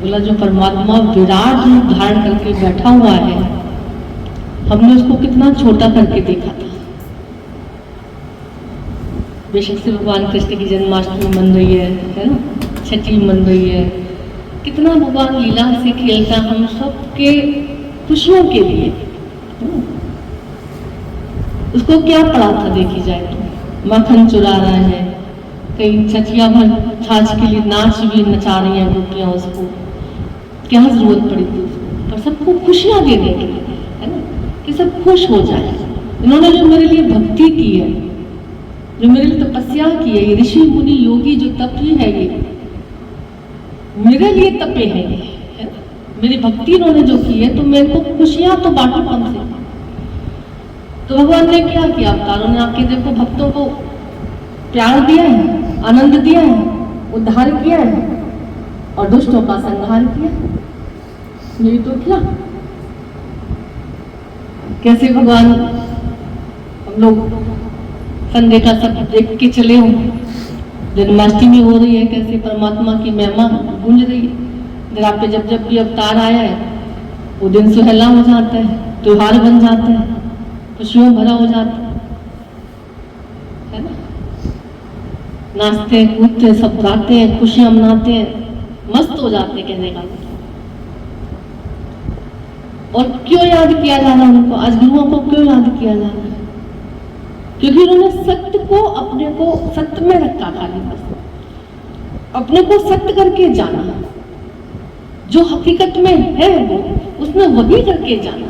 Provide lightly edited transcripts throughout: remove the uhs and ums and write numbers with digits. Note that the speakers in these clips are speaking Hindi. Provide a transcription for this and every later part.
बोला जो परमात्मा विराट रूप धारण करके बैठा हुआ है, हमने उसको कितना छोटा करके देखा था। बेशक से भगवान कृष्ण की जन्माष्टमी मन रही है ना, छठी मन रही है, कितना भगवान लीला से खेलता हम सबके खुशियों के लिए। उसको क्या पड़ा था देखी जाए तो, माखन चुरा रहा है, कई छठिया भर छाछ के लिए नाच भी नचा रही हैं गोपियां, उसको क्या जरूरत पड़ी थी उसको, पर सबको खुशियां देने के लिए, है ना, कि सब खुश हो जाए। इन्होंने जो मेरे लिए भक्ति की है, जो मेरे लिए तपस्या की है, ये ऋषि मुनि योगी जो तपी है, ये मेरे लिए तपे हैं, ये है ना, मेरी भक्ति इन्होंने जो की है, तो मेरे को खुशियां तो बांटो कम से। तो भगवान ने क्या किया, अवतारों ने आके देखो भक्तों को प्यार दिया है, आनंद दिया है, उद्धार किया है और दुष्टों का संहार किया। यही तो किया। कैसे भगवान, हम लोग संडे का सब देख के चले हो, जन्माष्टमी हो रही है, कैसे परमात्मा की महिमा गूंज रही है। जरा पे जब जब भी अवतार आया है, वो दिन सुहेला हो जाता है, त्योहार बन जाता है, खुशियों भरा हो जाता है ना। नाचते कूदते सब गाते हैं, खुशियां मनाते हैं, मस्त हो जाते हैं कहने का। और क्यों याद किया जा रहा है उनको, आज गुरुओं को क्यों याद किया जा रहा है? क्योंकि उन्होंने सत्य को, अपने को सत्य में रखा, खाली बस अपने को सत्य करके जाना, जो हकीकत में है वो उसने वही करके जाना।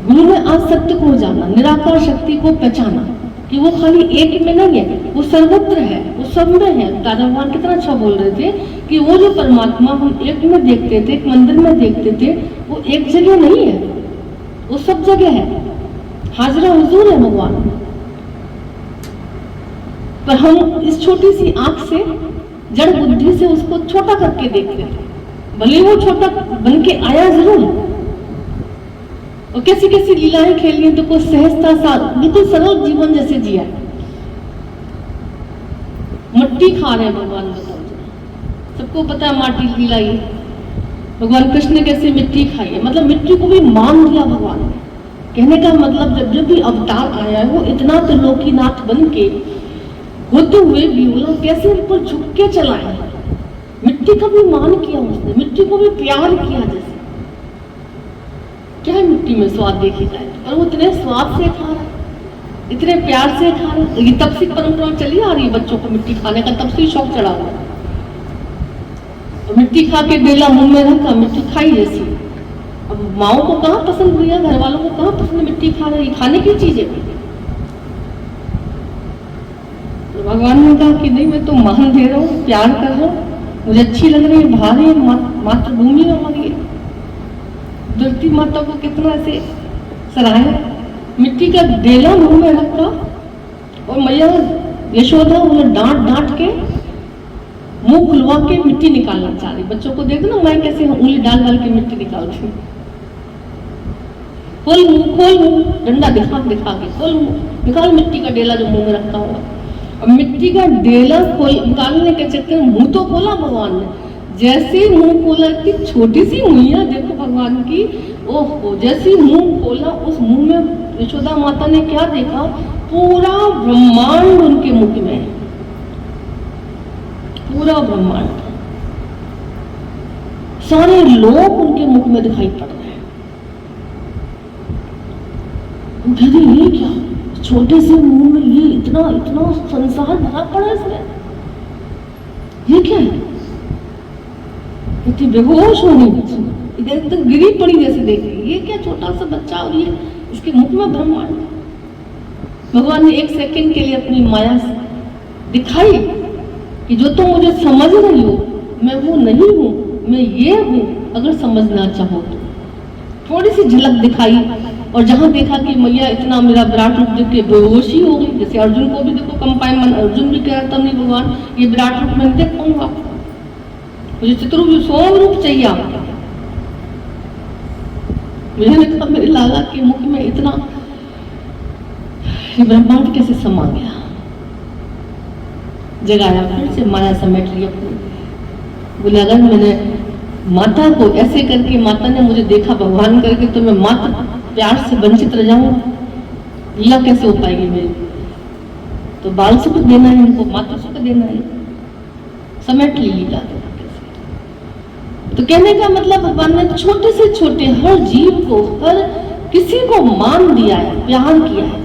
गुरु ने आज सत्य को जाना, निराकार शक्ति को पहचाना कि वो खाली एक में नहीं है, वो सर्वत्र है, वो सब में है। दादा भगवान कितना अच्छा बोल रहे थे कि वो जो परमात्मा हम एक में देखते थे, एक मंदिर में देखते थे, वो एक जगह नहीं है, वो सब जगह है, हाजरा हुजूर है भगवान। पर हम इस छोटी सी आंख से, जड़ बुद्धि से उसको छोटा करके देखते थे। भले वो छोटा बन के आया जरूर, और कैसी कैसी लीलाएं खेली हैं, तो कोई सहजता सा बिल्कुल सरल जीवन जैसे जिया। मट्टी खा रहे हैं भगवान, बताओ, सबको पता है माटी लीलाई। भगवान कृष्ण ने कैसे मिट्टी खाई है, मतलब मिट्टी को भी मान लिया भगवान ने। कहने का मतलब जब जब भी अवतार आया है, वो इतना त्रिलोकीनाथ बन के होते हुए भी बोला कैसे ऊपर झुक के चला है। मिट्टी का भी मान किया उसने, मिट्टी को भी प्यार किया। जैसे क्या है मिट्टी में स्वाद देखी जाए, और वो इतने स्वाद से खा रहा है, इतने प्यार से खा रहा है। ये तब से परंपरा चली आ रही है बच्चों को मिट्टी खाने का, तब से शौक चढ़ा हुआ है। तो मिट्टी खा के बेला मुंह में रखा, मिट्टी खाई जैसी। अब माओ को कहाँ पसंद हुई है, घर वालों को कहाँ पसंद, मिट्टी खा रही, खाने की चीज है। तो भगवान ने कहा कि नहीं, मैं तो मान दे रहा हूँ, प्यार कर रहा हूँ, मुझे अच्छी लग रही है, भारी है, मातृभूमि में हमारी धरती माता को कितना ऐसे सराहा। मिट्टी का डेला मुंह में रखा, और मैया यशोदा उन्हें डांट डांट के मुंह खुलवा के मिट्टी निकालना चाह रही। बच्चों को देख दो ना, मैं कैसे उंगली डाल डाल के मिट्टी निकालती हूँ। खोल मुंह, डंडा दिखा दिखा के खोल मुंह, निकाल मिट्टी का डेला जो मुंह में रखा हुआ। और मिट्टी का डेला खोल निकालने के चक्कर मुंह तो खोला भगवान ने, जैसे मुंह खोला, इतनी छोटी सी मुहैया देखो भगवान की, ओहो, जैसे मुंह खोला, उस मुंह में यशोदा माता ने क्या देखा, पूरा ब्रह्मांड उनके मुख में है, पूरा ब्रह्मांड, सारे लोग उनके मुख में दिखाई पड़ रहे हैं। कहते ये क्या, छोटे से मुंह में ये इतना इतना संसार भरा पड़ा इसमें, ये क्या है? इतनी बेहोश होनी, इधर तक गिरी पड़ी जैसे देख रही, ये क्या छोटा सा बच्चा, और ये इसके मुख में ब्रह्मांड। भगवान ने एक सेकंड के लिए अपनी माया दिखाई कि जो तुम मुझे समझ रही हो, मैं वो नहीं हूं, मैं ये हूं, अगर समझना चाहो तो। थोड़ी सी झलक दिखाई, और जहां देखा कि मैया इतना मेरा विराट रूप देख के बेहोशी हो गई। जैसे अर्जुन को भी देखो कंपाइनमेंट, अर्जुन भी कह रहा था नहीं भगवान ये विराट रूप मैं देख पाऊंगा, मुझे चित्ररूप सोम रूप चाहिए आपका। मैंने कहा मेरे लाला के मुख में इतना ब्रह्मांड कैसे समा गया, जगाया, फिर से माया समेट लिया अपनी। बोले अगर मैंने माता को ऐसे करके, माता ने मुझे देखा भगवान करके, तो मैं माता प्यार से वंचित रह जाऊंगा, लीला कैसे हो पाएगी मेरी? तो बाल सुख देना है उनको, माता सुख देना है, समेट ली लीला। तो कहने का मतलब भगवान ने छोटे से छोटे हर जीव को, हर किसी को मान दिया है, प्यार किया है,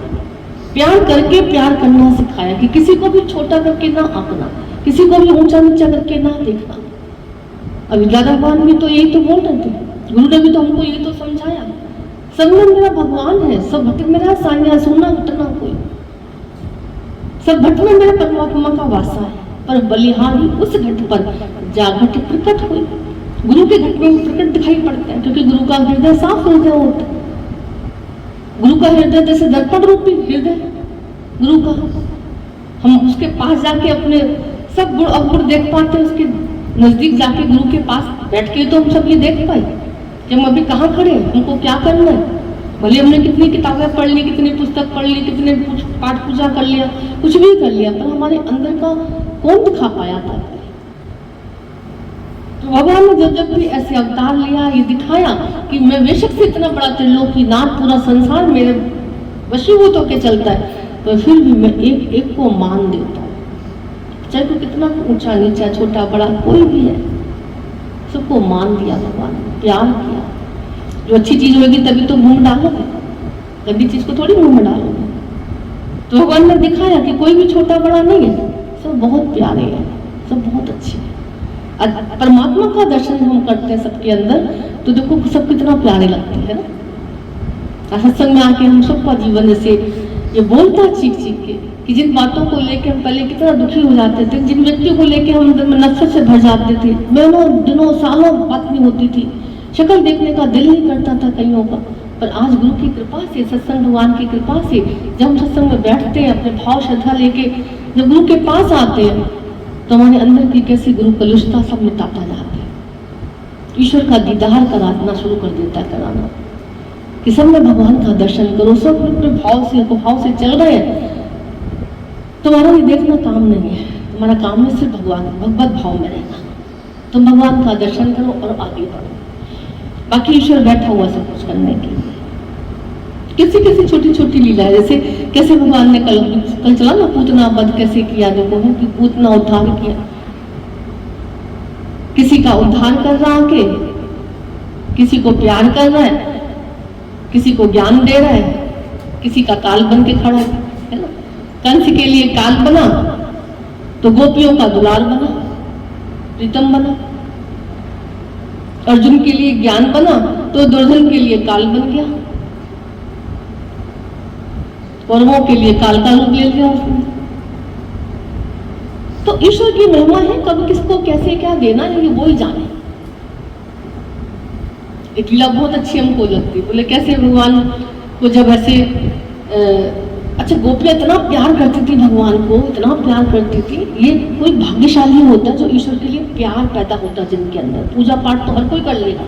प्यार करके प्यार करना सिखाया कि किसी को भी छोटा करके ना आंकना, किसी को भी ऊंचा नीचा करके ना देखना। अभी दादा भगवान भी तो यही तो बोल रहे थे, गुरु ने भी तो हमको यही तो समझाया, सब में मेरा भगवान है, सब भट मेरा सानिया सोना घटना कोई, सब घट में मेरा परमात्मा का वासा है, पर बलिहारी उस घट पर जा घट प्रकट हुई। गुरु के घट में प्रकट दिखाई पड़ता है, क्योंकि गुरु का हृदय साफ हृदय होता है। गुरु का हृदय जैसे दर्पण रूपी हृदय गुरु का, हम उसके पास जाके अपने सब गुण अवगुण देख पाते हैं, उसके नजदीक जाके गुरु के पास बैठ के तो हम सब ये देख पाए कि हम अभी कहाँ खड़े हैं, हमको क्या करना है। भले हमने कितनी किताबें पढ़ ली, कितनी पुस्तक पढ़ ली, कितने पाठ पूजा कर लिया, कुछ भी कर लिया, पर हमारे अंदर का कौन दिखा पाया था? तो भगवान ने जब जब भी ऐसे अवतार लिया, ये दिखाया कि मैं बेशक से इतना बड़ा त्रिलोकीनाथ, पूरा संसार मेरे वशीभूत होके चलता है, तो फिर भी मैं एक एक को मान देता हूँ, चाहे कोई कितना ऊंचा नीचा छोटा बड़ा कोई भी है, सबको मान दिया भगवान ने, प्यार किया। जो अच्छी चीज होगी तभी तो मुंह डालोगे, गंदी चीज को थोड़ी मुंह में डालोगे। तो भगवान ने दिखाया कि कोई भी छोटा बड़ा नहीं है, सब बहुत प्यारे हैं, सब बहुत अच्छे हैं। परमात्मा का दर्शन हम करते हैं सबके अंदर, तो देखो सब कितना प्यारे लगते हैं ना। सत्संग में आके हम सबका जीवन जैसे ये बोलता है चीख चीख के कि जिन बातों को लेके हम पहले कितना दुखी हो जाते थे, जिन व्यक्तियों को लेके हम नफरत से भर जाते थे, महीनों दिनों सालों बात नहीं होती थी, शक्ल देखने का दिल नहीं करता था कईयों का, पर आज गुरु की कृपा से, सत्संग भगवान की कृपा से जब हम सत्संग में बैठते हैं, अपने भाव श्रद्धा लेके जब गुरु के पास आते हैं, तो हमारे अंदर की कैसी गुरु कलुषता सब मिटाता जाता है। ईश्वर का दीदार कराना शुरू कर देता है, कराना कि सब में भगवान का दर्शन करो, सब अपने भाव से चल रहे हैं। तुम्हारा ये देखना काम नहीं है, तुम्हारा काम है सिर्फ भगवान भगवत भाव में रहना। तुम भगवान का दर्शन करो और आगे बढ़ो, बाकी ईश्वर बैठा हुआ सब कुछ करने के लिए। किसी किसी छोटी छोटी लीला है, जैसे कैसे भगवान ने कल चला ना पूतना वध कैसे किया, देखो है कि पूतना उद्धार किया, किसी का उद्धार कर रहा के, किसी को प्यार कर रहा है, किसी को ज्ञान दे रहा है, किसी का काल बन के खड़ा है ना। कंस के लिए काल बना तो गोपियों का दुलार बना, प्रीतम बना। अर्जुन के लिए ज्ञान बना तो दुर्योधन के लिए काल बन गया, कौरवों के लिए काल का रूप ले लिया उसने। तो ईश्वर की महिमा है, कब किसको कैसे क्या देना है ये वो ही जाने। एक लीला बहुत अच्छी हमको लगती, बोले कैसे भगवान को जब ऐसे अच्छा गोपियां इतना प्यार करती थी भगवान को, इतना प्यार करती थी। ये कोई भाग्यशाली होता है जो ईश्वर के लिए प्यार पैदा होता है जिनके अंदर। पूजा पाठ तो हर कोई कर लेगा,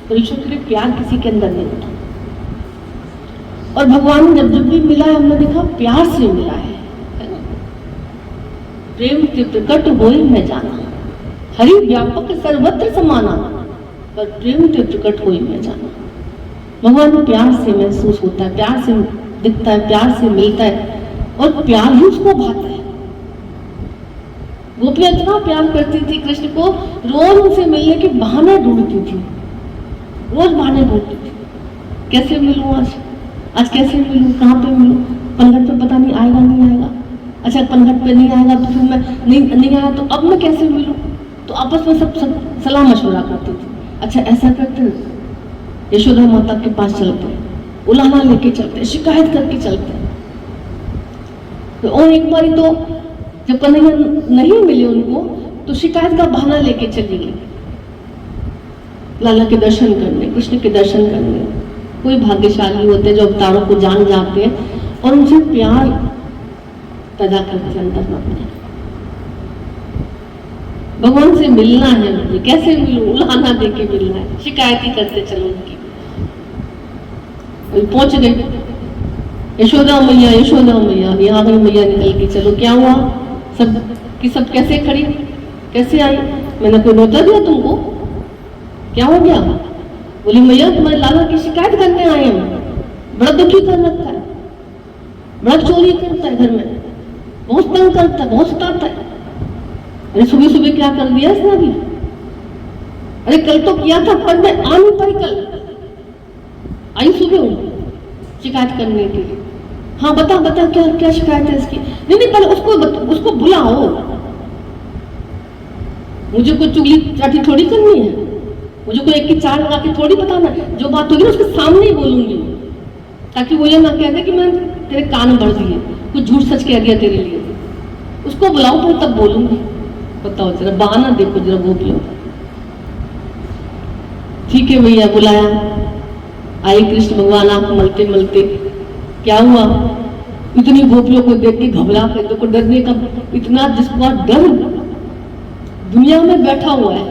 पर ईश्वर के लिए प्यार किसी के अंदर नहीं होता। और भगवान जब जब भी मिला है, हमने देखा प्यार से मिला है ना। प्रेम से प्रकट होए मैं जाना, हरि व्यापक सर्वत्र समाना, पर प्रेम से प्रकट होए मैं जाना। भगवान प्यार से महसूस होता है, प्यार से दिखता है, प्यार से मिलता है, और प्यार ही उसको भाता है। गोपियां इतना प्यार करती थी कृष्ण को, रोज उनसे मिलने के बहाने ढूंढती थी, रोज बहाने ढूंढती थी। कैसे मिलूं आज कैसे मिलूं, कहाँ पे मिलूं, पनघट पे पता नहीं आएगा नहीं आएगा, अच्छा पनघट पे नहीं आएगा तो फिर मैं नहीं आया तो अब मैं कैसे मिलूं। तो आपस में सब सलाह मशवरा करती थी। अच्छा ऐसा करते यशोदा माता के पास चलते, उलाहना लेके चलते, शिकायत करके चलते। तो और एक बार तो जब कन्हैया नहीं मिले उनको, तो शिकायत का बहाना लेके चली गई लाला के दर्शन करने, कृष्ण के दर्शन करने। कोई भाग्यशाली होते हैं जो अवतारों को जान जाते हैं और उनसे प्यार पैदा करते हैं अंदर में। भगवान से मिलना है मुझे, कैसे मिलूं, उलाहना दे के मिलना है, शिकायत ही करते चलो उनकी। पहुंच गए यशोदा मैया यहाँ गई मैया निकल के। चलो क्या हुआ, सब की सब कैसे खड़ी, कैसे आई, मैंने कोई नोटा दिया तुमको? क्या हो गया? बोली मैया तुम्हारे लाला की शिकायत करने आए हैं, बड़ा दुखी कर रखा है, बड़ा चोरी करता है घर में, बहुत तंग करता है, बहुत सताता है। अरे सुबह सुबह क्या कर दिया इसने अभी? अरे कल तो किया था पर मैं आ नहीं पाई, कल आई सुबह हूँ शिकायत करने के लिए। हाँ बता बता क्या क्या शिकायत है इसकी? नहीं नहीं पहले उसको बुलाओ, मुझे कोई चुगली चाटी थोड़ी करनी है, मुझे कोई एक की चार लगा के थोड़ी बताना। जो बात होगी ना उसके सामने ही बोलूंगी, ताकि वो ये ना कह दे कि मैं तेरे कान भर दिए, कुछ झूठ सच कह दिया तेरे लिए। उसको बुलाओ फिर तब बोलूंगी। बताओ जरा, बहाना देखो जरा गोपियों। ठीक है भैया, बुलाया, आए कृष्ण भगवान। आंख मलते मलते क्या हुआ? इतनी गोपियों को देख के घबरा कर, देखो डरने का इतना, जिसको डर दुनिया में बैठा हुआ है,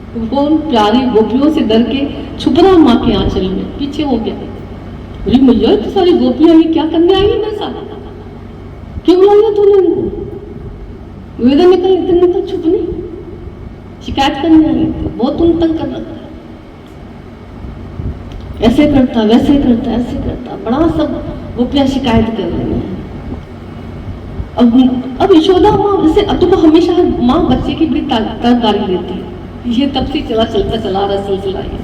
वो उन प्यारी गोपियों से डर के छुप रहा माँ के आंचल में, पीछे हो गया। बोली मैया तो सारी गोपियां ये क्या करने आई है मेरे साथ? क्यों बुलाया तूने इनको? इधर निकल छुप नहीं, शिकायत करने आई थी, बहुत उन तंग कर रखा है, ऐसे करता वैसे करता ऐसे करता, बड़ा सब गोपियां शिकायत कर रही हैं। अब यशोदा माँ जैसे, अब तो हमेशा माँ बच्चे की बड़ी तरकारी लेती है, ये तब से चलता चला रहा सिलसिला है।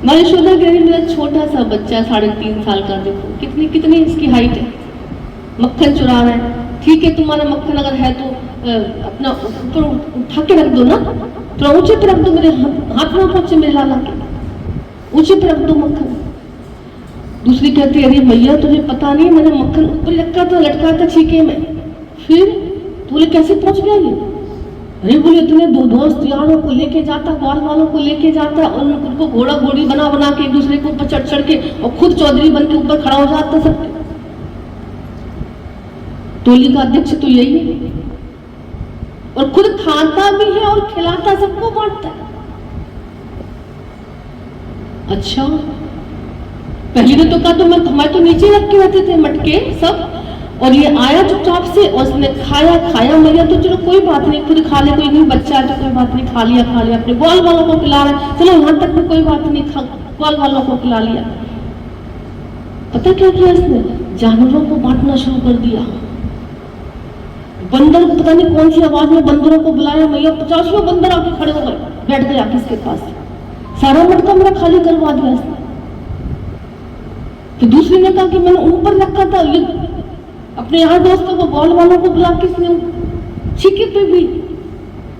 माँ यशोदा कह रही मेरा छोटा सा बच्चा 3.5 साल का, देखो कितनी इसकी हाइट है, मक्खन चुरा रहा है। ठीक है तुम्हारा मक्खन अगर है तो अपना ऊपर उठा के रख दो ना, थोड़ा ऊंचे पे रख दो, मेरे हाथ ना पहुंचे मेरे लाला के, ऊंचे पे रख दो मक्खन। दूसरी कहती है अरे मैया तुझे पता नहीं, मैंने मक्खन ऊपर रखा था, लटका था छीके में, फिर बोले कैसे पहुंच गया ये? अरे बोले इतने दो दोस्त यारों को लेके जाता, ग्वाल वालों को लेके जाता, और उनको घोड़ा घोड़ी बना बना के एक दूसरे के ऊपर चढ़ चढ़ के, और खुद चौधरी बन के ऊपर खड़ा हो जाता सबके। टोली का अध्यक्ष तो यही है, और खुद खाता भी है और खिलाता, सबको बांटता है। अच्छा, पहले ने तो कहा तो मैं तो नीचे रख के रहते थे मटके सब, और ये आया चुपचाप से और उसने खाया मैया तो चलो कोई बात नहीं, खुद खा ले, कोई नहीं बच्चा है तो कोई बात नहीं, खा लिया अपने ग्वाल वालों को खिला रहा है, चलो यहाँ तक भी कोई बात नहीं, ग्वाल वालों को खिला लिया। पता क्या किया इसने? जानवरों को बांटना शुरू कर दिया। बंदर को पता नहीं कौन सी आवाज में बंदरों को बुलाया, मैया 50 बंदर आके खड़े हो गए, बैठ गए आके इसके पास, सारा मटका मेरा खाली करवा दिया इसने। तो दूसरी ने कहा कि मैंने ऊपर रखा था, ये अपने यहाँ दोस्तों को बॉल वालों को बुला के इसने छीके पे भी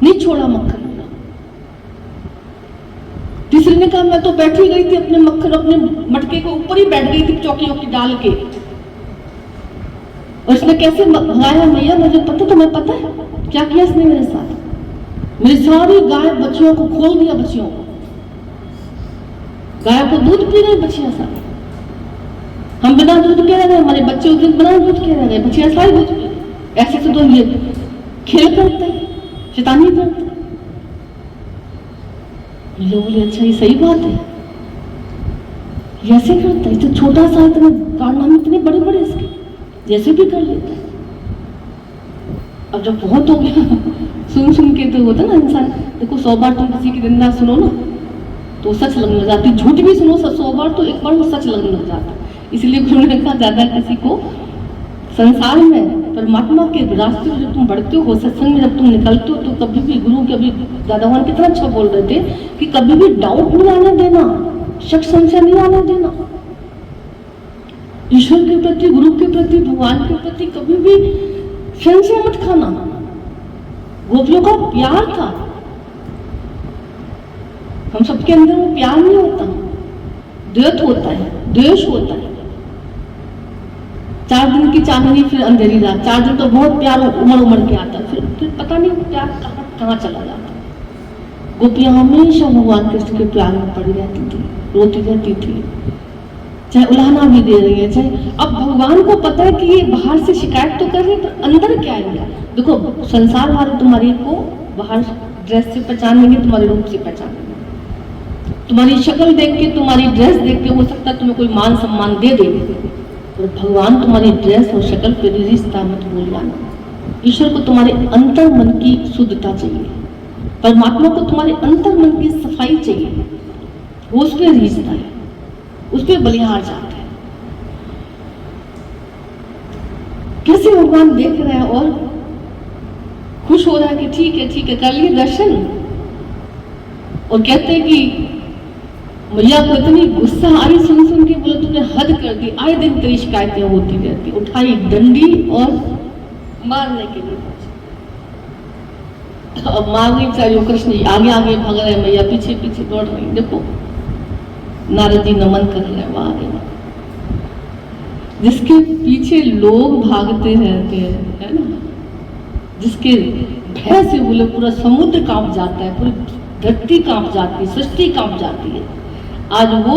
नहीं छोड़ा मक्खन। तीसरी ने कहा मैं तो बैठी गई थी अपने मक्खन अपने मटके के ऊपर ही बैठ गई थी चौकी वौकी डाल के, और इसने कैसे भगाया मैया मुझे पता, तुम्हें पता है क्या किया इसने मेरे साथ? मेरी सारी गाय बच्चियों को खोल दिया, बच्चियों को, गाय को दूध पी रहे बच्चियां सारी, हम बिना दूध के रह गए, हमारे बच्चे उस दिन बिना दूध के रह गए, बच्चियां सारी दूध पी। ऐसे तो ये खेल करते हैं, शैतानी करते हैं। लोग बोले अच्छा ये सही बात है, ये ऐसे करता है, तो छोटा सा इतने कारनामे इतने बड़े बड़े इसके, जैसे भी कर लेता है। अब जब बहुत हो गया सुन के तो होता ना इंसान, देखो 100 बार तुम किसी की निंदा सुनो ना तो सच लगने लग जाती, झूठ भी सुनो 100 बार तो एक बार वो सच लगने लग जाता। इसलिए गुरु ने कहा ज्यादा किसी को संसार में परमात्मा के रास्ते में जब तुम बढ़ते हो, सत्संग में जब तुम निकलते हो, तो कभी भी गुरु के, अभी दादा भगवान कितना अच्छा बोल रहे थे कि कभी भी डाउट नहीं आने देना, शक संशय नहीं आने देना, ईश्वर के प्रति, गुरु के प्रति, भगवान के प्रति कभी भी संशय मत खाना। गोपियों का प्यार था, हम सबके अंदर वो प्यार नहीं होता, द्वेष होता है, द्वेष होता है। 4 दिन की चांदनी फिर अंधेरी रात, 4 दिन तो बहुत प्यार उमड़ के आता, फिर पता नहीं प्यार कहाँ चला जाता। गोपियां हमेशा भगवान कृष्ण के प्यार में पड़ी रहती थी, रोती रहती थी, चाहे उलाहना भी दे रही है, चाहे। अब भगवान को पता है कि ये बाहर से शिकायत तो कर रही है, पर अंदर क्या है? देखो संसार वाले तुम्हारी को बाहर ड्रेस से पहचानेंगे, तुम्हारे रूप से पहचानेंगे, तुम्हारी शक्ल देख के, तुम्हारी ड्रेस देख के हो सकता है तुम्हें कोई मान सम्मान दे दे, पर भगवान तुम्हारी ड्रेस और शक्ल पे रिश्ता मत भूल जाना। ईश्वर को तुम्हारे अंतर मन की शुद्धता चाहिए, परमात्मा को तुम्हारे अंतर मन की सफाई चाहिए। वो उस पर रीझता है, उस पर बलिहार जाता है। कैसे भगवान देख रहे हैं और खुश हो रहा है कि ठीक है कर लिए दर्शन। और कहते हैं कि मैया को इतनी गुस्सा आई सुन के, बोले तुमने हद कर दी, आए दिन तेरी शिकायतें होती रहती। उठाई डंडी और मारने के लिए अब मारनी चाहिए। कृष्ण जी आगे आगे भाग रहे हैं, मैया पीछे पीछे दौड़ रही। देखो नारद जी नमन कर रहे हैं, वहां आगे जिसके पीछे लोग भागते रहते हैं, है ना, जिसके भय से बोले पूरा समुद्र कांप जाता है, पूरी धरती कांप जाती है, सृष्टि कांप जाती है। आज वो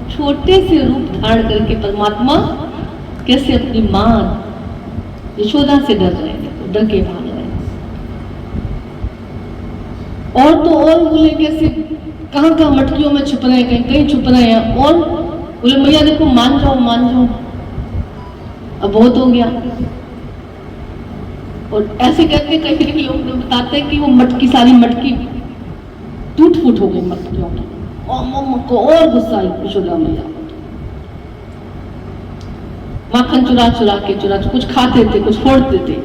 छोटे से रूप धारण करके परमात्मा कैसे अपनी मां यशोदा से डर रहे हैं, डर के भाग रहे हैं। और तो और बोले कैसे कहां कहां मटकियों में छुप रहे हैं, कहीं कहीं छुप रहे हैं। और बोले मैया देखो मान जाओ, अब बहुत हो गया। और ऐसे करके कई लोग बताते हैं कि वो मटकी सारी मटकी टूट फूट हो गई मटकियों की। को और गुस्सा आई यशोदा मैया। माखन चुरा के कुछ खाते थे, कुछ फोड़ते थे।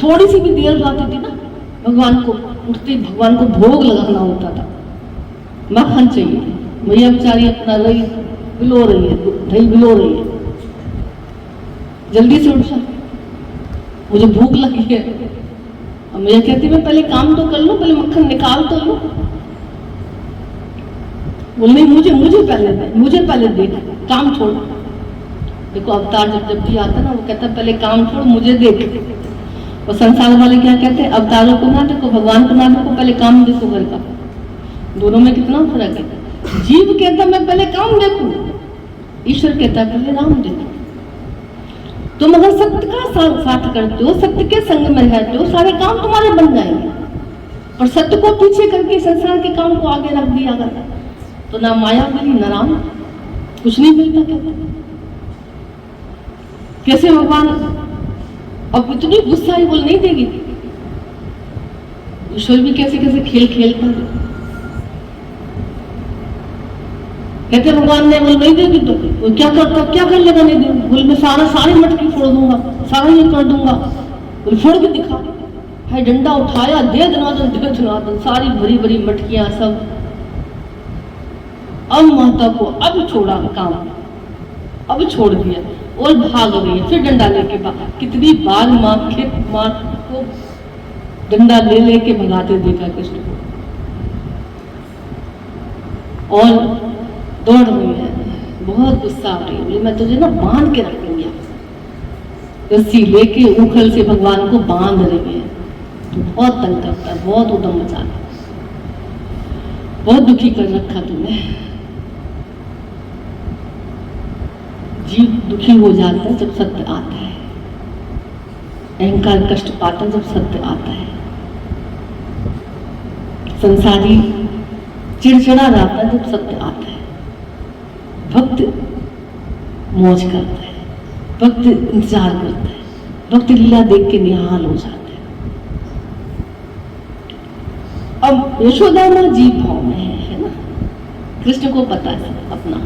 थोड़ी सी भी देर जाती थी ना, भगवान को उठते भगवान को भोग लगाना होता था, माखन चाहिए। मैया बेचारी अपना रही बिलो रही है, दही बिलो रही है, जल्दी से उठ जा, मुझे भूख लगी है। और मैया कहती मैं पहले काम तो कर लूं, पहले मक्खन निकाल तो लूं। बोल नहीं, मुझे पहले देख, काम छोड़। देखो अवतार जब भी आता ना, वो कहता पहले काम छोड़, मुझे देख। और संसार वाले क्या कहते हैं, अवतारों को ना देखो, भगवान को ना देखो, पहले काम देखो घर का। दोनों में कितना फर्क है। जीव कहता मैं पहले काम देखूं, ईश्वर कहता है पहले राम देखो। तुम अगर सत्य का साथ करते हो, सत्य के संग में रहते हो, सारे काम तुम्हारे बन जाएंगे। पर सत्य को पीछे करके संसार के काम को आगे रख दिया गया तो ना माया मिली ना राम, कुछ नहीं मिलता। कहते कैसे भगवान अब इतनी गुस्सा ही बोल नहीं देगी। ईश्वर भी कैसे कैसे खेल खेलता है। कहते भगवान ने बोल नहीं देगी तो क्या करता, क्या कर लेगा नहीं दे। बोल मैं सारी मटकी फोड़ दूंगा, सारा ये कर दूंगा। बोल फोड़ के दिखा। है डंडा उठाया, दे दनादन, सारी भरी भरी मटकियां सब। अब माता को अब छोड़ा काम, अब छोड़ दिया और भाग रही है। फिर डंडा लेके भाग। कितनी बार माँ को डंडा ले लेके भगाते देखा कृष्ण को। और दौड़ रही है, बहुत गुस्सा आ रही है। बोले मैं तुझे ना बांध के रखूंगी। रस्सी लेके उखल से भगवान को बांध रही है। तो बहुत तंग करता है, बहुत उदम मचाता है, बहुत दुखी कर रखा तुमने। जीव दुखी हो जाता है जब सत्य आता है, अहंकार कष्ट पाता है जब सत्य आता है। संसारी चिड़चिड़ा जाता है जब सत्य आता है। भक्त मौज करता है, भक्त इंतजार करता है, भक्त लीला देख के निहाल हो जाता है। अब यशोदा मां जीव भाव में है ना, कृष्ण को पता है अपना।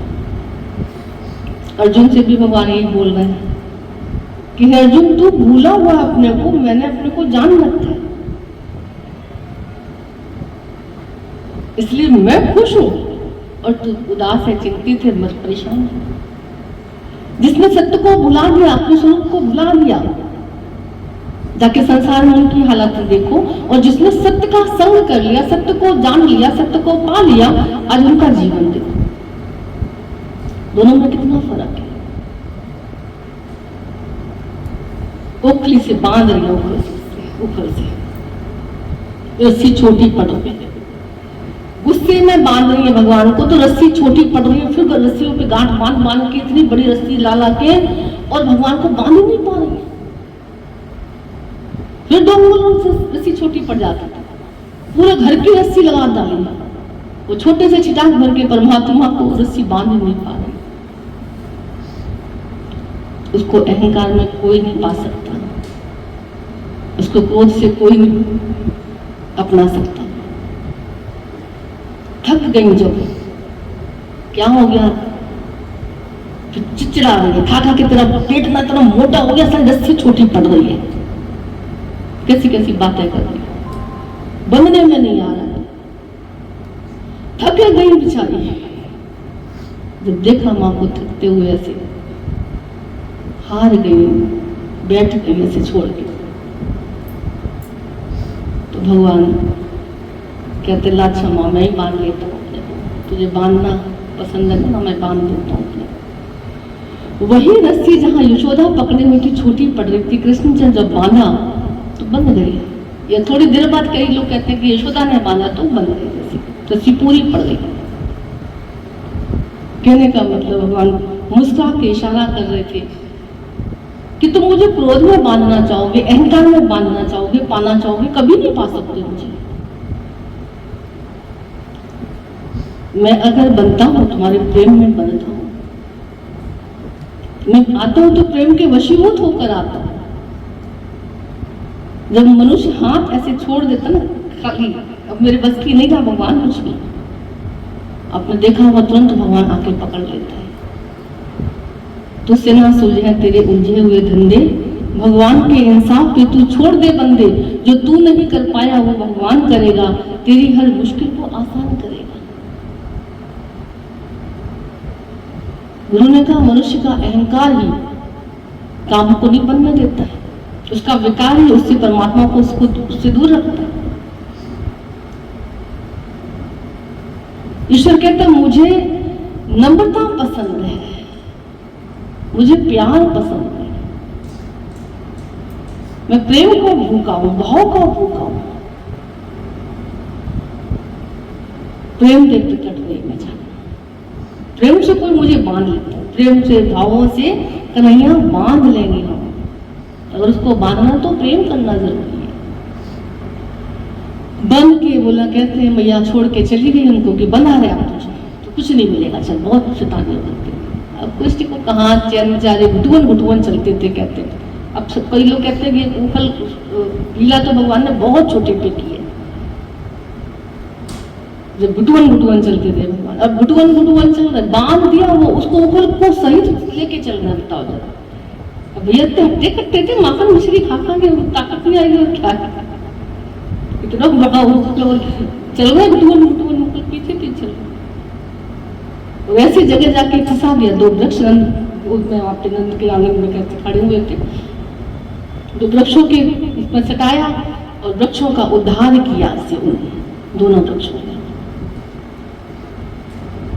अर्जुन से भी भगवान यही बोल रहे हैं कि अर्जुन तू भूला हुआ अपने को, मैंने अपने को जान रखा है, इसलिए मैं खुश हूं और तू उदास है, चिंतित है, मत परेशान है। जिसने सत्य को भुला दिया, अपने स्वरूप को भुला दिया, जाके संसार में उनकी हालत देखो। और जिसने सत्य का संग कर लिया, सत्य को जान लिया, सत्य को पा लिया, आज उनका जीवन देखो। दोनों में कितना फर्क है। ओखली से बांध रही है, ऊपर से रस्सी छोटी पड़ रही है, गुस्से में बांध रही है भगवान को, तो रस्सी छोटी पड़ रही है। फिर रस्सियों पे गांठ बांध के इतनी बड़ी रस्सी ला के और भगवान को बांध ही नहीं पा रही है। फिर 2 अंगुलों से रस्सी छोटी पड़ जाती है, पूरे घर की रस्सी लगा डाली। वो छोटे से छिटाक भर के परमात्मा को रस्सी बांध नहीं पा रही। उसको अहंकार में कोई नहीं पा सकता, उसको क्रोध से कोई नहीं अपना सकता। थक गई जब, क्या हो गया, चिड़चिड़ा रही है, खा खा के तेरा पेट ना तेरा मोटा हो गया, सारी रस्सी छोटी पड़ रही है, कैसी कैसी बातें कर रही, बनने में नहीं आ रहा है। थक गई बेचारी, जब देखा माँ को थकते हुए ऐसे, हार गई, बैठ गई ऐसे छोड़ के, तो भगवान कहते ला अच्छा माँ मैं ही बांध लेता हूँ अपने को, तुझे बांधना पसंद है ना, मैं बांध देता हूँ अपने। वही रस्सी जहाँ यशोदा पकड़े हुई थी छोटी पड़ रही थी, कृष्ण ने जब बांधा तो बंध गई। या थोड़ी देर बाद कई लोग कहते हैं कि यशोदा ने बांधा तो बंध गई, रस्सी पूरी पड़ गई। कहने का मतलब भगवान मुस्कुरा के इशारा कर रहे थे कि तुम मुझे क्रोध में बांधना चाहोगे, अहंकार में बांधना चाहोगे, पाना चाहोगे, कभी नहीं पा सकते मुझे। मैं अगर बनता हूं तुम्हारे प्रेम में बनता हूं, मैं आता हूं तो प्रेम के वशीभूत होकर आता हूं। जब मनुष्य हाथ ऐसे छोड़ देता ना खाली, अब मेरे बस की नहीं था भगवान कुछ भी, आपने देखा होगा तुरंत भगवान आके पकड़ लेता है। तुझसे ना सुलझे तेरे उलझे हुए धंधे, भगवान के इंसाफ पे तू छोड़ दे बंदे, जो तू नहीं कर पाया वो भगवान करेगा, तेरी हर मुश्किल को आसान करेगा। गुरु ने कहा मनुष्य का अहंकार ही काम को नहीं बनने देता है, उसका विकार ही उससे परमात्मा को उससे दूर रखता है। ईश्वर कहता मुझे नम्रता पसंद है, मुझे प्यार पसंद है, मैं प्रेम को भूखा हूं, भाव को भूखा हूं, प्रेम के प्रकट हुए मैं चाहता, प्रेम से कोई मुझे बांध लेता, प्रेम से भावों से कन्हैया बांध लेंगे हम। अगर उसको बांधना तो प्रेम करना जरूरी है। बंद के बोला कहते हैं मैया छोड़ के चली गई उनको कि बंधा रहे आप तुझे तो कुछ नहीं मिलेगा, चल बहुत शैतानी होती है। अब किसी को कहाँ चैन बेचारे घुटवन घुटवन चलते थे कहते थे। अब कई लोग कहते हैं कि उखल लीला तो भगवान ने बहुत छोटे पे की है, जब घुटवन घुटवन चलते थे भगवान, अब घुटवन घुटवन चल रहे, बांध दिया वो उसको उखल को सहित लेके चलना, बताओ जरा। अब भैया हट्टे कट्टे थे, माखन मिश्री खा खा के ताकत नहीं आएगी और क्या, इतना बड़ा उखल चल रहे घुटवन घुटवन उखल पीछे पीछे चल रहे। वैसे जगह जाके फंसा दिया, दो वृक्ष में आपके नंद के आंगन में कहते खड़े हुए थे, दो वृक्षों के इसमें सटाया और वृक्षों का उद्धार किया से उन्होंने, दोनों वृक्षों ने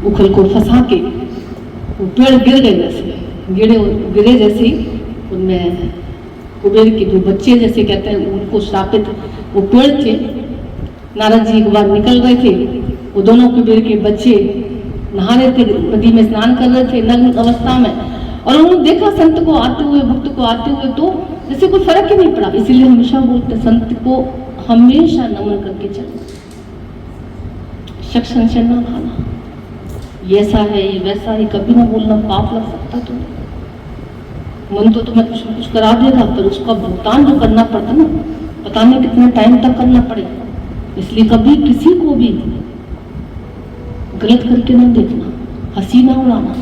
उखल को फंसा के वो पेड़ गिर गए, जैसे गिरे जैसे उनमें कुबेर के जो बच्चे जैसे कहते हैं उनको श्रापित वो पेड़ थे, नारद जी एक बार निकल रहे थे, वो दोनों कुबेर के बच्चे नहा रहे थे, नदी में स्नान कर रहे थे नग्न अवस्था में, और उन्होंने देखा संत को आते हुए, भक्त को आते हुए, तो जैसे कोई फर्क ही नहीं पड़ा। इसीलिए हमेशा बोलते संत को हमेशा नमन करके चलना, शक संशय ना खाना, ये ऐसा है ये वैसा है कभी ना बोलना, पाप लग सकता तुम्हें। मन तो तुम्हें कुछ कुछ करा देगा, पर उसका भुगतान जो करना पड़ता ना, पता नहीं कितने टाइम तक करना पड़ेगा। इसलिए कभी किसी को भी गलत करके ना देखना, हंसी ना उड़ाना,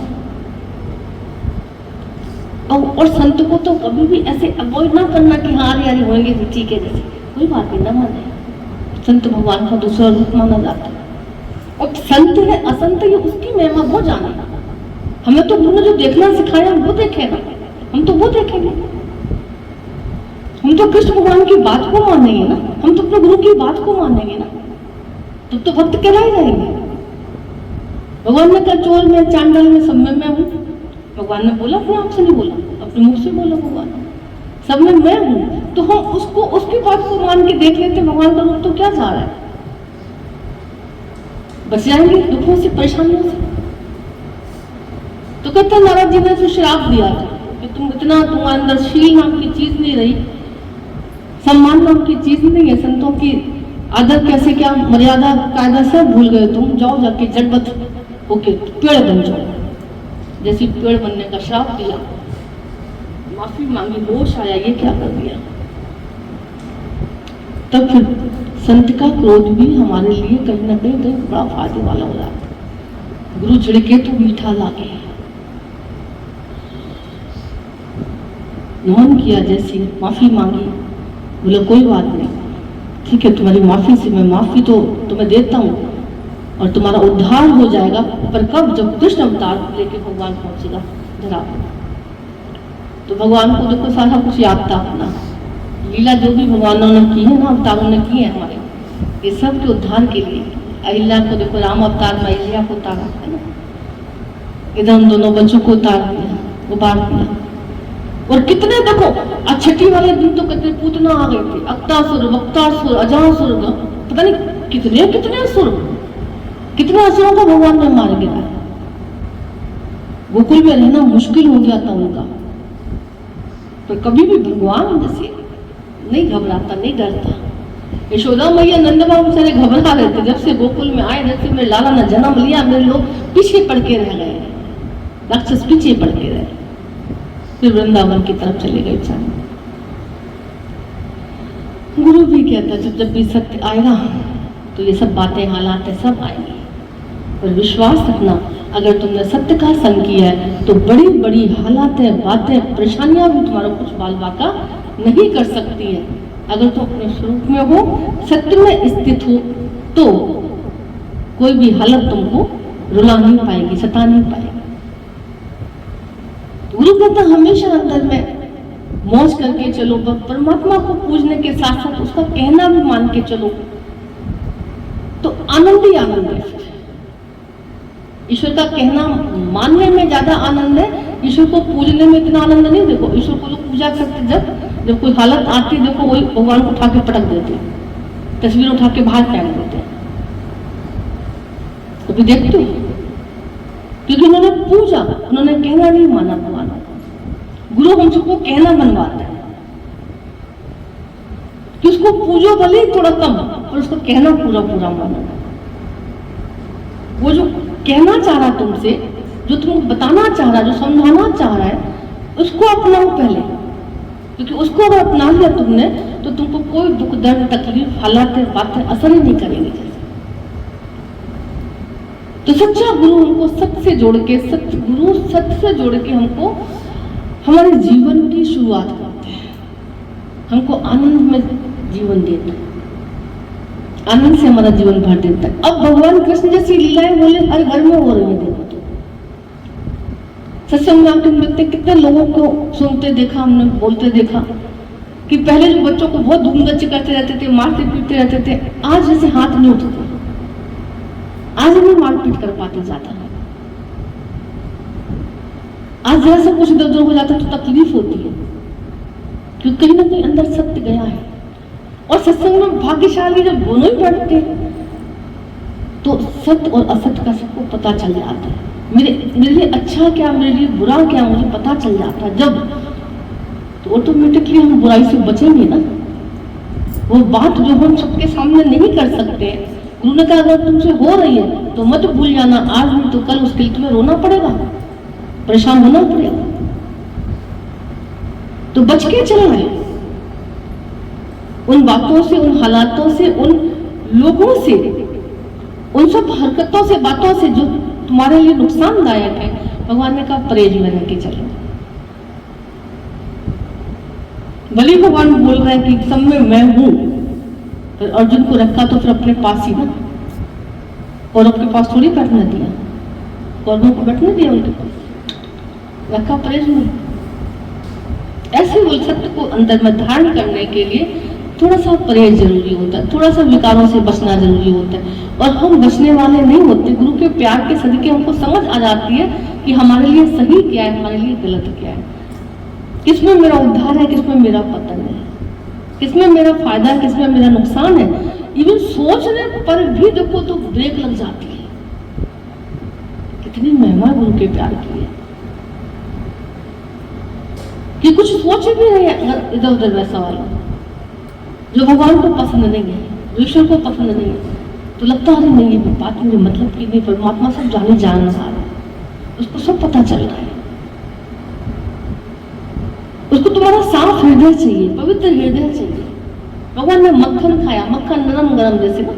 और संत को तो कभी भी ऐसे अवॉइड ना करना कि हाँ यार होंगे तो ठीक है, जैसे कोई बात नहीं, ना माने। संत भगवान का दूसरा रूप माना जाता है, और संत है असंत ये उसकी महिमा वो जाने। हमें तो गुरु ने जो देखना सिखाया वो देखेगा, हम तो वो देखेंगे। हम तो कृष्ण भगवान की बात को मानेंगे ना, हम तो अपने गुरु की बात को मानेंगे ना, तब तो भक्त कहलाए जाएंगे। भगवान ने कहा चोर में चांडाल में सब में मैं हूँ, भगवान ने बोला, अपने आप से नहीं बोला, अपने मुख से बोला भगवान, सब में मैं हूँ। तो हम उसको उसकी बात को मान के देख लेते, भगवान का रूप तो क्या जा रहा है, बच जाएंगे दुखों से परेशानियों से। तो कहते नारद जी ने तो श्राप दिया था कि तुम इतना, तुम्हारे अंदर शील नाम की चीज नहीं रही, सम्मान नाम की चीज नहीं है, संतों की आदर कैसे क्या मर्यादा कायदा सब भूल गए तुम, जाओ जाके जड़बत होके पेड़ बन जाओ। जैसे पेड़ बनने का श्राप दिया, माफी मांगी, होश आया, ये क्या कर दिया। तब फिर संत का क्रोध भी हमारे लिए कहीं ना कहीं बड़ा फायदे वाला हो जाता है। गुरु झिड़के तो मीठा लागे, नमन किया, जैसी माफी मांगी, बोले कोई बात नहीं, ठीक है, तुम्हारी माफी से मैं माफी तो तुम्हें देता हूँ और तुम्हारा उद्धार हो जाएगा। पर कब? जब कृष्ण अवतार लेके भगवान पहुंचेगा धरा। तो भगवान को देखो सारा कुछ याद था, अपना लीला जो भी भगवानों ने की है ना, अवतारों ने की है हमारे, ये सब के उद्धार के लिए। अहिल्या को देखो, राम अवतार में अहिल्या को उतारा है ना, इधर उन दोनों बच्चों को उतार दिया, उबार दिया। और कितने देखो, छठी वाले दिन तो कितने पूतना आ गए थे, अक्तासुर, वक्तासुर, अजासुर, पता नहीं कितने कितने असुर, कितने असुरों को भगवान ने मार गिरा। गोकुल में रहना मुश्किल हो गया था उनका, पर कभी भी भगवान जैसे नहीं घबराता, नहीं डरता। यशोदा मैया नंद बाबू सारे घबरा रहे थे, जब से गोकुल में आए, जब से मेरे लाला ने जन्म लिया, मेरे लोग पीछे पड़ के रह गए, राक्षस पीछे पड़ के रहे, फिर वृंदावन की तरफ चले गए बेचारे। गुरु भी कहता जब जब भी सत्य आएगा तो ये सब बातें, हालात सब आएंगी, पर विश्वास रखना, अगर तुमने सत्य का संग किया है तो बड़ी बड़ी हालातें, बातें, परेशानियां भी तुम्हारा कुछ बाल बाका नहीं कर सकती है। अगर तुम अपने स्वरूप में हो, सत्य में स्थित हो, तो कोई भी हालत तुमको रुला नहीं पाएगी, सता नहीं पाएगी। गुरु कहता हमेशा अंदर में मौज करके चलो, परमात्मा को पूजने के साथ साथ उसका कहना भी मान के चलो, तो आनंद ही आनंद है। ईश्वर का कहना मानने में ज्यादा आनंद है, ईश्वर को पूजने में इतना आनंद नहीं। देखो ईश्वर को लोग पूजा करते, जब कोई हालत आती, देखो वही भगवान को उठा के पटक देते हैं, तस्वीर उठा के बाहर फेंक देते हैं, कभी देखते हो? क्योंकि उन्होंने पूजा, उन्होंने कहना नहीं माना भगवान। गुरु हम सबको कहना बनवाता है कि उसको पूजो भले ही थोड़ा कम, और उसको कहना पूरा पूरा मानो। वो जो कहना चाह रहा तुमसे, जो तुमको बताना चाह रहा, जो समझाना चाह रहा है, उसको अपनाओ पहले, क्योंकि उसको अगर अपना लिया तुमने तो तुमको कोई दुख, दर्द, तकलीफ, हालात, बातें असर ही नहीं करेंगी। तो सच्चा गुरु हमको सत्य से जोड़ के, सत्य गुरु सत्य से जोड़ के हमको हमारे जीवन की शुरुआत करते हैं, हमको आनंद में जीवन देते हैं, आनंद से हमारा जीवन भर देता है। अब भगवान कृष्ण जैसी लीलाएं बोले हर घर में हो रही है। देखो तो सत्संग में आके देखते कितने लोगों को सुनते देखा, हमने बोलते देखा कि पहले जो बच्चों को बहुत धूमधच्चे करते रहते थे, मारते पीटते रहते थे, आज जैसे हाथ नहीं उठते, आज नहीं मारपीट कर पाते ज्यादा। आज जरा सा कुछ इधर उधर हो जाता तो तकलीफ होती है, क्योंकि कहीं ना कहीं अंदर सत्य गया है। और सत्संग में भाग्यशाली जब दोनों ही बैठते हैं तो सत्य और असत्य का सबको पता चल जाता है। मेरे लिए अच्छा क्या, मेरे लिए बुरा क्या, मुझे पता चल जाता है जब, तो ऑटोमेटिकली हम बुराई से बचेंगे ना। वो बात जो हम सबके सामने नहीं कर सकते, गुरु ने कहा अगर तुमसे हो रही है तो मत भूल जाना, आज नहीं तो कल उसके लिए तुम्हें रोना पड़ेगा, परेशान होना पड़ेगा। तो बच के चलना है उन बातों से, उन हालातों से, उन लोगों से, उन सब हरकतों से, बातों से जो तुम्हारे लिए नुकसानदायक है। भगवान ने कहा परहेज में रह के चलो। भले भगवान बोल रहे हैं कि सब में मैं हूं, पर अर्जुन को रखा तो फिर अपने पास ही ना, और अपने पास थोड़ी बैठने दिया, कौरवों को बैठने दिया, उनके पास रखा परहेज में। ऐसे वो सत्य को अंदर में धारण करने के लिए थोड़ा सा परहेज जरूरी होता है, थोड़ा सा विकारों से बचना जरूरी होता है। और हम बचने वाले नहीं होते, गुरु के प्यार के सदके हमको समझ आ जाती है कि हमारे लिए सही क्या है, हमारे लिए गलत क्या है, किसमें मेरा उद्धार है, किसमें मेरा पतन है, किसमें मेरा फायदा है, किसमें मेरा नुकसान है। इवन सोचने पर भी देखो तो ब्रेक लग जाती है। कितनी महिमा गुरु के प्यार की है कि कुछ सोच भी नहीं है अगर इधर उधर वैसा वाला जो भगवान को पसंद नहीं है, ईश्वर को पसंद नहीं है, तो लगता है नहीं ये बात मुझे मतलब की नहीं, परमात्मा सब जान रहा है, उसको सब पता चल रहा है, तुम्हारा साफ हृदय चाहिए, पवित्र हृदय चाहिए। भगवान ने मक्खन खाया, मक्खन नरम गरम जैसे ना,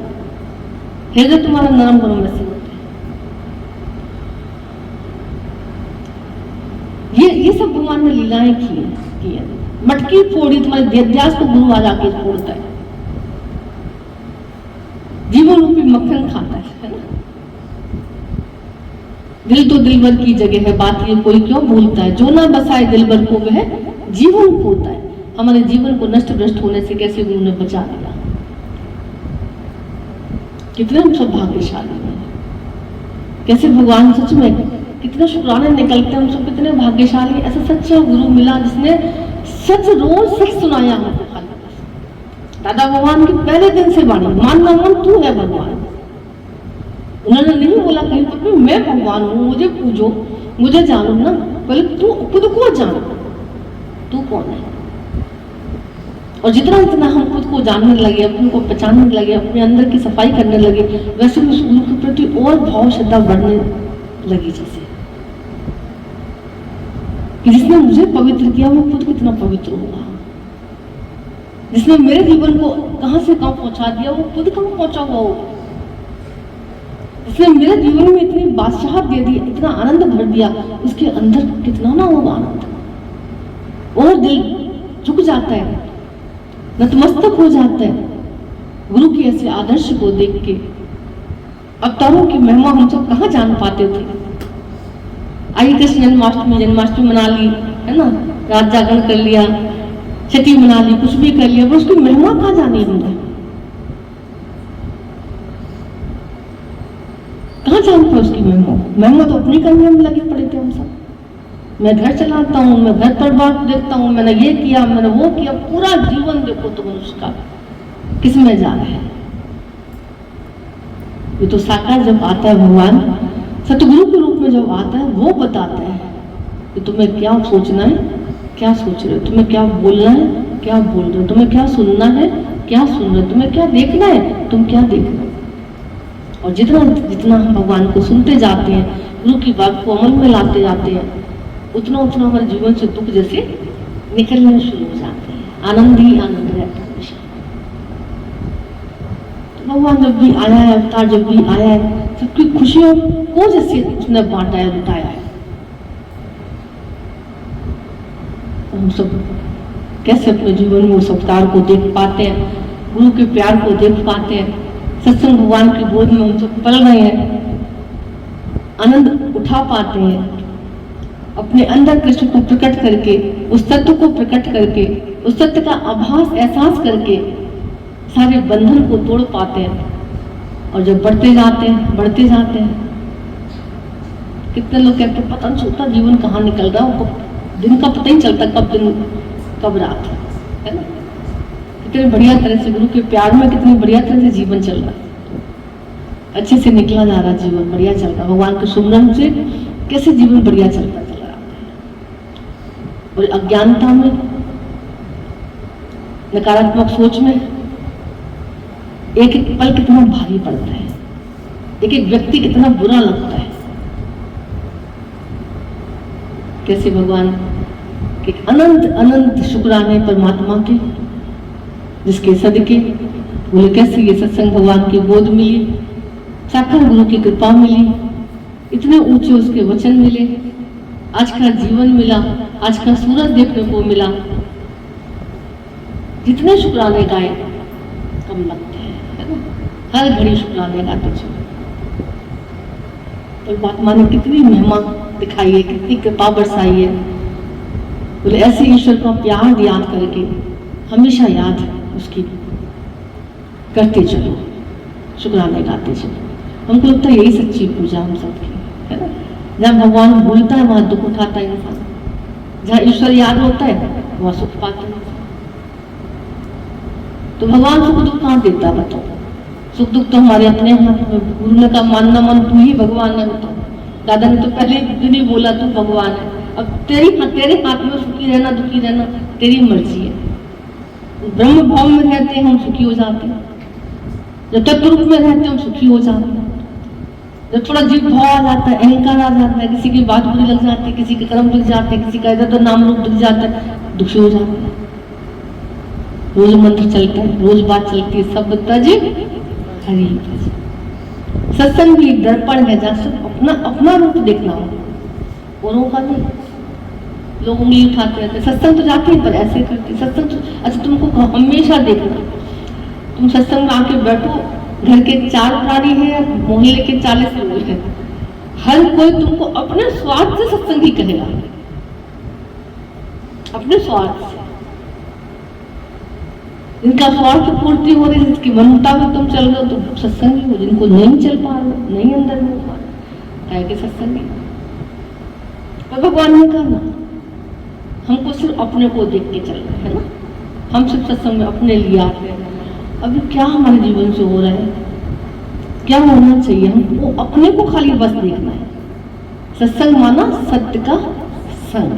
हृदय तुम्हारा नरम गरम वैसे होता है। ये सब भगवान ने लीलाएं की है। मटकी फोड़ी, तुम्हारे देवदास को गुरु आ जाके फोड़ता है, जीवन रूपी मक्खन खाता है ना। दिल तो दिलबर की जगह है, बात ये कोई क्यों भूलता है, जो ना बसाए दिलबर को वह जीवन खोता है। हमारे जीवन को नष्ट भ्रष्ट होने से कैसे गुरु ने बचा लिया। कितने हम सब भाग्यशाली हैं, कैसे भगवान सच में कितने शुक्राने निकलते हैं, हम सब कितने भाग्यशाली। ऐसा सच्चा गुरु मिला जिसने सच रोज सच सुनाया हमको। दादा भगवान की पहले दिन से वाणी, मानना मन तू है भगवान। उन्होंने नहीं बोला कहीं पर भी मैं भगवान हूँ, मुझे पूजो, मुझे जानो ना, पहले तू खुद को जानो, तू कौन है। और जितना जितना हम खुद को जानने लगे, अपने को पहचानने लगे, अपने अंदर की सफाई करने लगे, वैसे उस गुरु के प्रति और भाव श्रद्धा बढ़ने लगी। जैसे कि जिसने मुझे पवित्र किया वो खुद कितना पवित्र होगा, जिसने मेरे जीवन को कहां से कहां पहुंचा दिया वो खुद कहां पहुंचा हुआ होगा, जिसने मेरे जीवन में इतनी बादशाहत दे दी, इतना आनंद भर दिया, उसके अंदर कितना ना होगा आनंद। और दिल झुक जाता है, नतमस्तक हो जाता है गुरु के ऐसे आदर्श को देख के। अवतारों की महिमा हम सब कहाँ जान पाते थे। आई कृष्ण जन्माष्टमी मना ली है ना, रात जागरण कर लिया, छठी मना ली, कुछ भी कर लिया, पर उसकी महिमा कहाँ जानी हमने, कहाँ जानते हैं उसकी महिमा। महिमा तो अपनी करने में लगे पड़े थे हम सब। मैं घर चलाता हूँ, मैं घर परिवार को देखता हूँ, मैंने ये किया, मैंने वो किया, पूरा जीवन देखो तो मनुष्य का किस में जा रहा है। ये तो साकार जब आता है भगवान सतगुरु के रूप में जब आता है, वो बताता है कि तुम्हें क्या सोचना है, क्या सोच रहे हो, तुम्हें क्या बोलना है, क्या बोल रहे हो, तुम्हें क्या सुनना है, क्या सुन रहे हो, तुम्हें क्या देखना है, तुम क्या देख रहे हो। और जितना जितना हम भगवान को सुनते जाते हैं, गुरु की बात को अमल में लाते जाते हैं, उतना उतना हमारे जीवन से दुख जैसे निकलने शुरू हो जाते हैं। आनंद ही आनंद रहता है हमेशा। तो भगवान जब भी आया है, अवतार जब भी आया है, सबकी खुशियों को जैसे उसने बांटा है, लुटाया है। तो हम सब कैसे अपने जीवन में उस अवतार को देख पाते हैं, गुरु के प्यार को देख पाते हैं, सत्संग भगवान की गोद में हम सब पल रहे हैं, आनंद उठा पाते हैं, अपने अंदर कृष्ण को प्रकट करके, उस तत्व को प्रकट करके, उस तत्व का आभास एहसास करके सारे बंधन को तोड़ पाते हैं। और जब बढ़ते जाते हैं, कितने लोग कहते हैं पता नहीं चलता जीवन कहाँ निकल रहा है, दिन का पता ही चलता कब दिन कब रात है ना। कितने बढ़िया तरह से गुरु के प्यार में कितनी बढ़िया तरह से जीवन चल रहा है, अच्छे से निकला जा रहा जीवन, बढ़िया चल रहा। भगवान के सुमरन से कैसे जीवन बढ़िया चलता चला रहा है। और अज्ञानता में, नकारात्मक सोच में एक एक पल कितना भारी पड़ता है, एक एक व्यक्ति कितना बुरा लगता है। कैसे भगवान के अनंत अनंत शुक्राने परमात्मा के, जिसके सदके बोले कैसे ये सत्संग भगवान की गोद मिली, साकार गुरु की कृपा मिली, इतने ऊंचे उसके वचन मिले, आज का जीवन मिला, आज का सूरज देखने को मिला। जितने शुक्राने गाए कम लगते हैं, है ना। हर घड़ी शुक्राने गाते चलो। परमात्मा ने कितनी महिमा दिखाई है, कितनी कृपा बरसाई है। बोले ऐसे ईश्वर का प्यार याद करके हमेशा याद उसकी करते चलो, शुक्राने गाते चलो। हमको लगता है यही सच्ची पूजा हम सबकी, है ना। जहाँ भगवान भूलता है वहां दुख उठाता है इंसान, जहाँ ईश्वर याद होता है वहां सुख पाता है। तो भगवान सुख दुख कहाँ देता है बताओ। सुख दुख तो हमारे अपने हाथ में। गुरु ने कहा मानना मन तू ही भगवान है बताओ। दादा ने तो पहले दिन ही बोला तू भगवान है। अब तेरे हाथ में सुखी रहना दुखी रहना तेरी मर्जी है। ब्रह्म भाव में रहते हैं हम सुखी हो जाते हैं, जब तत्व रूप में रहते हैं हम सुखी हो जाते हैं। जब थोड़ा जीव भाव आ जाता है, अहंकार आ जाता है, किसी की बात बुरी लग जाती है, किसी के कर्म दिख जाते हैं, किसी का इधर नाम रूप दिख जाता है, दुखी हो जाते हैं। रोज मंत्र चलता है, रोज बात चलती है, सब तज हरि भज। सत्संग भी दर्पण है जहाँ सिर्फ अपना अपना रूप देखना हो, औरों का नहीं। लोग उंगली उठाते रहते, सत्संग तो जाते हैं पर ऐसे करते सत्संग तो, अच्छा तुमको हमेशा देखना, तुम सत्संग में आके बैठो, घर के 4 प्राणी है, मोहल्ले के 40 लोग हैं, हर कोई तुमको अपने स्वार्थ से सत्संगी कहेगा, अपने स्वार्थ से। जिनका स्वार्थ पूर्ति हो रही है, जिसकी मनता में तुम चल रहे हो तो सत्संगी हो, जिनको नहीं चल पा रहे, नहीं अंदर में पा रहे, कहे के सत्संगी। और भगवान ने कहा ना, हमको सिर्फ अपने को देख के चल रहे है ना, हम सिर्फ सत्संग में अपने लिए आते हैं। अभी क्या हमारे जीवन से हो रहा है, क्या होना चाहिए, हमको अपने को खाली बस देखना है। सत्संग माना सत्य का संग,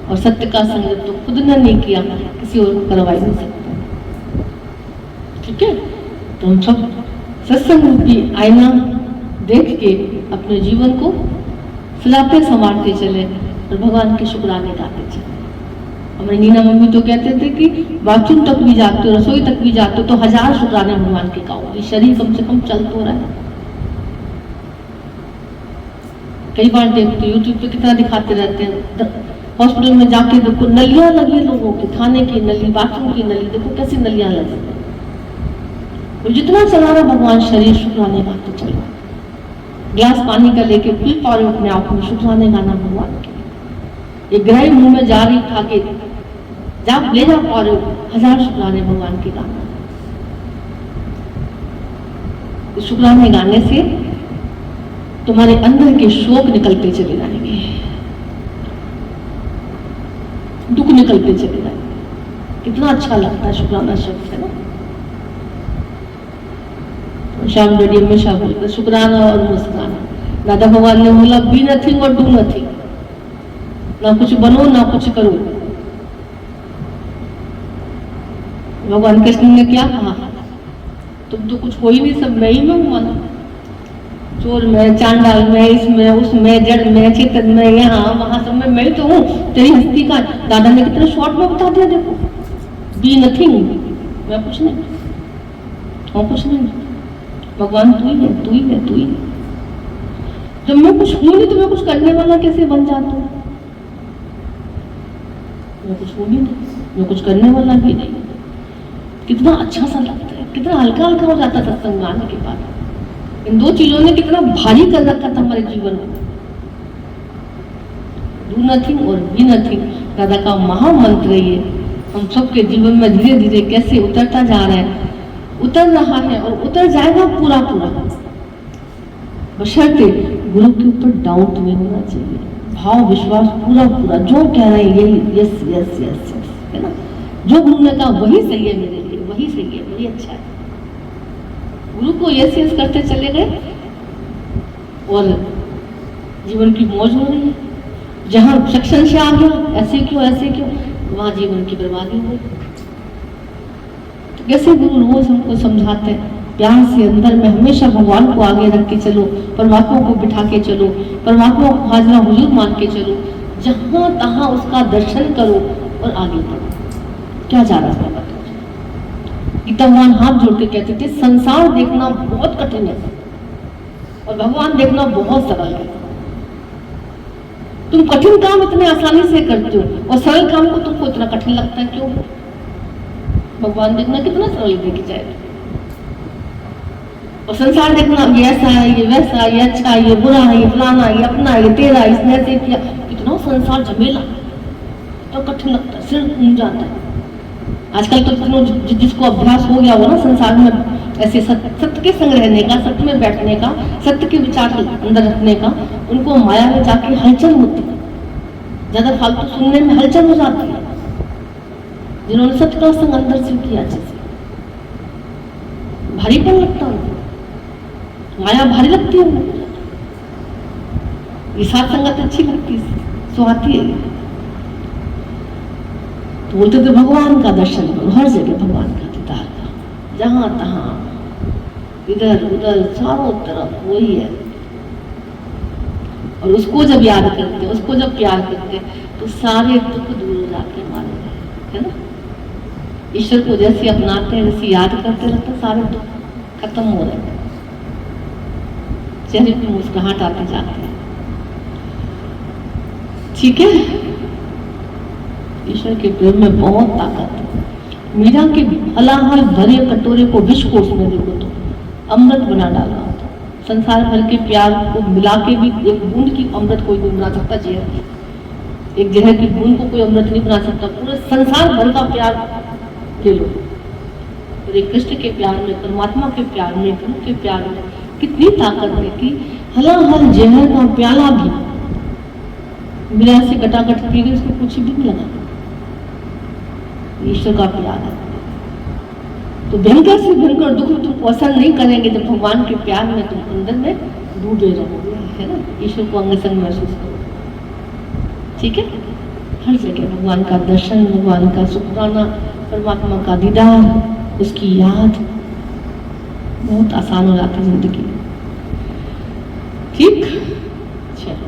और सत्य का संग जब तो खुद ने नहीं किया, किसी और को करवा ही नहीं सकता। ठीक है, तो हम सब सत्संग रूपी आईना देख के अपने जीवन को सजाते संवारते चले और भगवान के शुक्राने गाते चले। हमारी नीना मम्मी तो कहते थे कि बाथरूम तक भी जाते हो, रसोई तक भी जाते हो तो 1000 शुक्राने भगवान के गाओ, ये शरीर कम से कम चल तो रहा है। कई बार देखते यूट्यूब पे कितना दिखाते रहते हैं, हॉस्पिटल में जाके देखो नलियां लगी लोगों के, खाने की नली, बाथरूम की नली, देखो कैसी नलियां लगी। तो जितना चला रहा भगवान शरीर शुक्राने गाते चलो। गिलास पानी का लेके पी पा रहे हो अपने आप में, शुक्राने गाना भगवान के। ये ग्रह मुंह में जा रही उठा के जा ले जा पा रहे हो, 1000 शुक्राने भगवान के गाना। शुक्राने गाने से तुम्हारे अंदर के शोक निकलते चले जाएंगे, दुख निकलते चले जाएंगे। कितना अच्छा लगता है शुक्राना शब्द, है ना। श्याम रेड्डी हमेशा बोलते शुक्राना और मुस्काना। दादा भगवान ने बोला बी नथिंग और डू नथिंग, ना कुछ बनो ना कुछ करो। भगवान कृष्ण ने क्या कहा, तुम तो कुछ हो ही नहीं, सब मैं ही में हूं ना। चोर में, चांडाल में, इसमें उसमें, जड़ में, चेतन में, यहाँ वहां सब में मैं तो हूँ। तेरी हस्ती का दादा ने कितने शॉर्ट में बता दिया, देखो बी नथिंग, मैं कुछ नहीं, और कुछ नहीं, भगवान तू ही है, तू ही है, तू ही है। जब मैं कुछ हूं नहीं तो मैं कुछ करने वाला कैसे बन जाता हूँ। मैं कुछ हूं नहीं, मैं कुछ करने वाला भी नहीं। कितना अच्छा सा लगता है, कितना हल्का हल्का हो जाता सत्संग आने के बाद। इन 2 चीजों ने कितना भारी कर रखा था हमारे जीवन में, डू नथिंग और बी नथिंग। दादा का महामंत्र ये हम सबके जीवन में धीरे धीरे कैसे उतरता जा रहा है, उतर रहा है और उतर जाएगा पूरा पूरा। बशर्ते गुरु के ऊपर डाउट नहीं होना चाहिए, भाव विश्वास पूरा पूरा, जो कह रहे हैं यही यस यस यस यस, है ना। जो गुरु ने कहा वही सही है मेरे लिए, वही सही है, वही अच्छा है। गुरु को यस यस करते चले गए और जीवन की मौज हो रही है। जहाँ सेक्शन से आ गया ऐसे क्यों, वहां जीवन की बर्बादी हो गई। कैसे गुरु रोज हमको समझाते हैं, प्यार से अंदर में हमेशा भगवान को आगे रख के चलो, परमात्मा को बिठा के चलो, परमात्मा को हाजरा हुजूर मान के चलो, जहां तहां उसका दर्शन करो और आगे बढ़ो। क्या जा रहा है गीता भगवान हाथ जोड़ के कहते थे, संसार देखना बहुत कठिन है और भगवान देखना बहुत सरल है। तुम कठिन काम इतने आसानी से करते हो और सरल काम को तुमको इतना कठिन लगता है, क्यों? भगवान देखना कितना सरल देखी जाए, और संसार देखना ये ऐसा है, ये वैसा है, ये अच्छा है, ये बुरा है, ये फलाना है, ये अपना है, ये तेरा, इसने ऐसे किया। कितना संसार झमेला, तो कठिन लगता है, सिर घूम जाता है। आजकल तो जिसको अभ्यास हो गया हो ना संसार में ऐसे सत्य के संग रहने का, सत्य में बैठने का, सत्य के विचार अंदर रखने का, उनको माया में जाके हलचल होती है, ज्यादा फालतू सुनने में हलचल हो जाती है। जिन्होंने सत्य का संग अंदर से किया, जैसे भारीपन लगता है, माया भारी लगती है, ये साथ संगत अच्छी लगती है, सुहाती है। तो बोलते थे भगवान का दर्शन करो, हर जगह भगवान का दीदार का, जहां तहां इधर उधर चारों तरफ वही है। और उसको जब याद करते, उसको जब प्यार करते, तो सारे दुख दूर हो जाते हमारे। है ना। ईश्वर को जैसे अपनाते हैं, जैसे याद करते रहते हैं, सारे दुख खत्म हो रहे हैं, चेहरे पे मुस्कुराहट आते जाते हैं। ठीक है, ईश्वर के प्रेम में बहुत ताकत है। मीरा के हलाहल भरे कटोरे को विष को उसमें देखो तो अमृत बना डाला होता। संसार भर के प्यार को मिला के भी एक बूंद की अमृत कोई नहीं बना सकता। जहर की, एक जहर की बूंद को कोई अमृत नहीं बना सकता। पूरे संसार भर का प्यार ले लो, तो कृष्ण के प्यार में, परमात्मा के प्यार में, गुरु के प्यार में कितनी ताकत है कि हलाहल जहर का प्याला भी मीरा से कटाकट पी गई, उसको कुछ भी नहीं लगा। ईश्वर का प्यार है। तो भयंकर से भयंकर दुख तुमको असर नहीं करेंगे जब भगवान के प्यार में तुम अंदर में डूबे रहोगे, है ना। ईश्वर को अंग संग महसूस करो, ठीक है। हर जगह भगवान का दर्शन, भगवान का शुक्राना, परमात्मा का दीदार, उसकी याद, बहुत आसान हो जाती जिंदगी। ठीक, चलो।